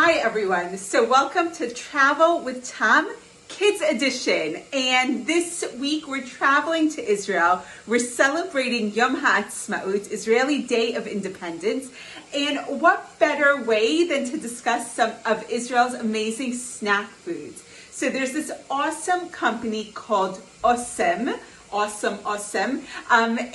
Hi everyone, so welcome to Travel with Tom Kids Edition, and this week we're traveling to Israel. We're celebrating Yom HaAtzmaut, Israeli Day of Independence, and what better way than to discuss some of Israel's amazing snack foods. So there's this awesome company called Osem,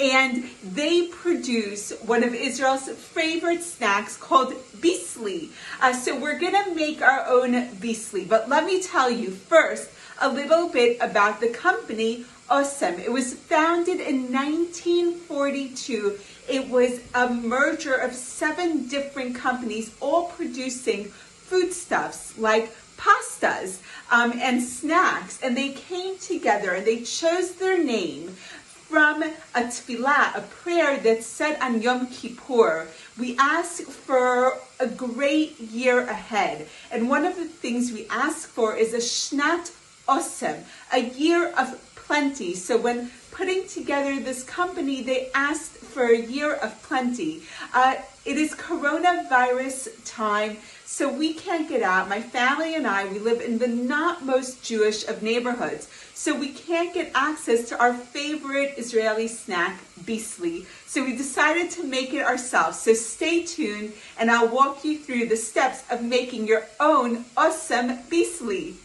and they produce one of Israel's favorite snacks called Bissli. So we're gonna make our own Bissli, but let me tell you first a little bit about the company Osem. It was founded in 1942. It was a merger of 7 different companies, all producing foodstuffs like pastas and snacks, and they came together and they chose their name from a tefillah, a prayer that's said on Yom Kippur. We ask for a great year ahead, and one of the things we ask for is a Shnat Osem, a year of plenty. So when putting together this company, they asked for a year of plenty. It is coronavirus time, so we can't get out. My family and I, we live in the not most Jewish of neighborhoods, so we can't get access to our favorite Israeli snack, Bissli. So we decided to make it ourselves. So stay tuned, and I'll walk you through the steps of making your own Osem Bissli.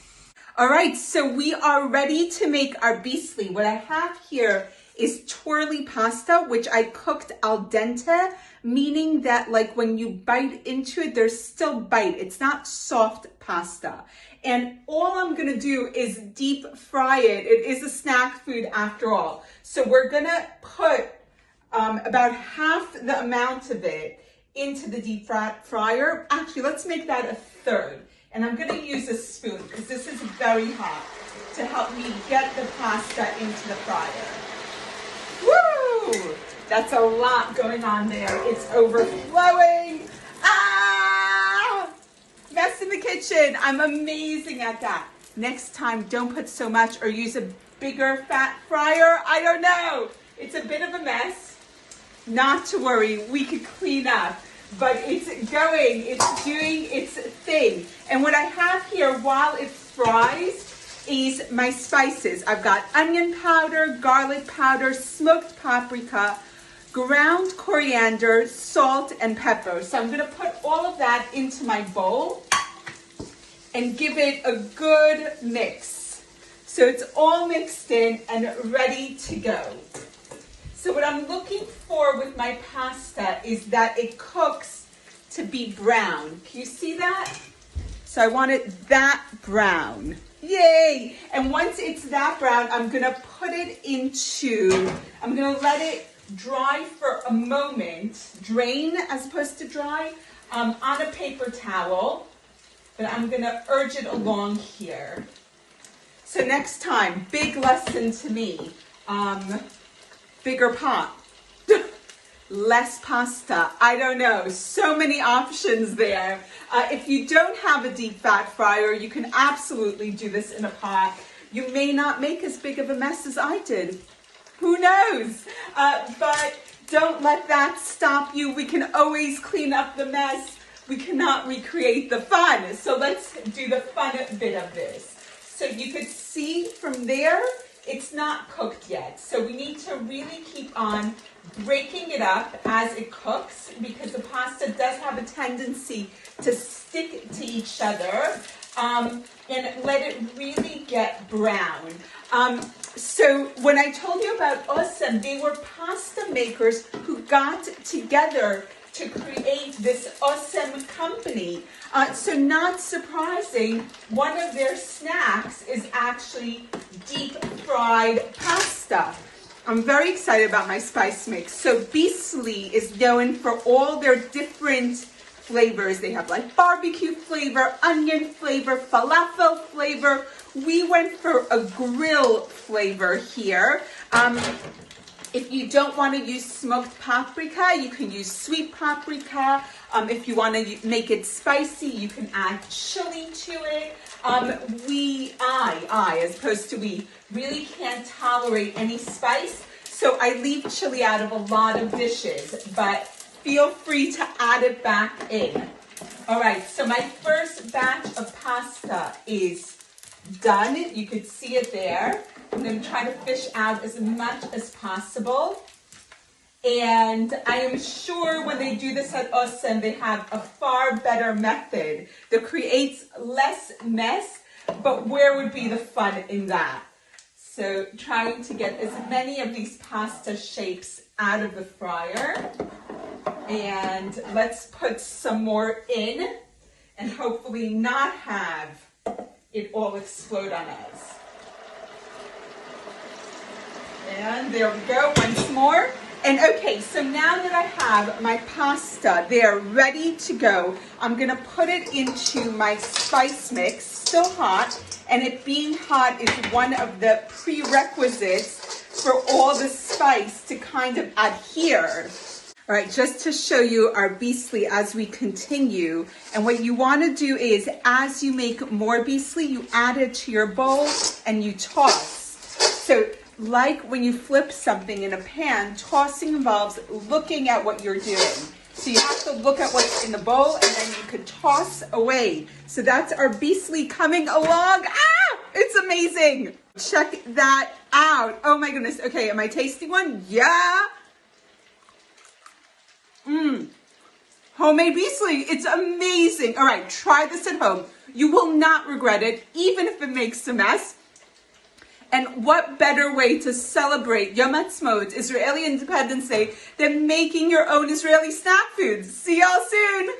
All right, so we are ready to make our Bissli. What I have here is twirly pasta, which I cooked al dente, meaning that like when you bite into it, there's still bite. It's not soft pasta. And all I'm gonna do is deep fry it. It is a snack food after all. So we're gonna put about half the amount of it into the deep fryer. Actually, let's make that a third. And I'm gonna use a spoon because this is very hot to help me get the pasta into the fryer. Woo! That's a lot going on there. It's overflowing. Ah! Mess in the kitchen. I'm amazing at that. Next time, don't put so much or use a bigger fat fryer. I don't know. It's a bit of a mess. Not to worry, we could clean up. But it's going, it's doing its thing. And what I have here while it fries is my spices. I've got onion powder, garlic powder, smoked paprika, ground coriander, salt, and pepper. So I'm gonna put all of that into my bowl and give it a good mix. So it's all mixed in and ready to go. So what I'm looking for with my pasta is that it cooks to be brown. Can you see that? So I want it that brown. Yay! And once it's that brown, I'm gonna put it I'm gonna let it dry for a moment, drain as opposed to dry, on a paper towel. But I'm gonna urge it along here. So next time, big lesson to me. Bigger pot, less pasta. I don't know, so many options there. If you don't have a deep fat fryer, you can absolutely do this in a pot. You may not make as big of a mess as I did. Who knows? But don't let that stop you. We can always clean up the mess. We cannot recreate the fun. So let's do the fun bit of this. So you could see from there, it's not cooked yet, so we need to really keep on breaking it up as it cooks because the pasta does have a tendency to stick to each other, and let it really get brown. So when I told you about Osem, they were pasta makers who got together to create this Osem company. So not surprising, one of their snacks is actually deep fried pasta. I'm very excited about my spice mix. So Bissli is known for all their different flavors. They have like barbecue flavor, onion flavor, falafel flavor. We went for a grill flavor here. If you don't want to use smoked paprika, you can use sweet paprika. If you want to make it spicy, you can add chili to it. I, as opposed to we, really can't tolerate any spice, so I leave chili out of a lot of dishes, but feel free to add it back in. All right, so my first batch of pasta is done. You could see it there. I'm going to try to fish out as much as possible. And I am sure when they do this at Osen, they have a far better method that creates less mess, but where would be the fun in that? So trying to get as many of these pasta shapes out of the fryer. And let's put some more in and hopefully not have it all explode on us. And there we go, once more. And okay, so now that I have my pasta, they're ready to go. I'm gonna put it into my spice mix, still hot, and it being hot is one of the prerequisites for all the spice to kind of adhere. All right, just to show you our Bissli as we continue, and what you want to do is, as you make more Bissli, you add it to your bowl and you toss. So like when you flip something in a pan, tossing involves looking at what you're doing. So you have to look at what's in the bowl and then you can toss away. So that's our Bissli coming along. Ah, it's amazing. Check that out. Oh my goodness. Okay, am I tasting one? Yeah. Homemade Bissli, it's amazing. All right, try this at home. You will not regret it, even if it makes a mess. And what better way to celebrate Yom Ha'atzmaut, Israeli Independence Day, than making your own Israeli snack foods? See y'all soon.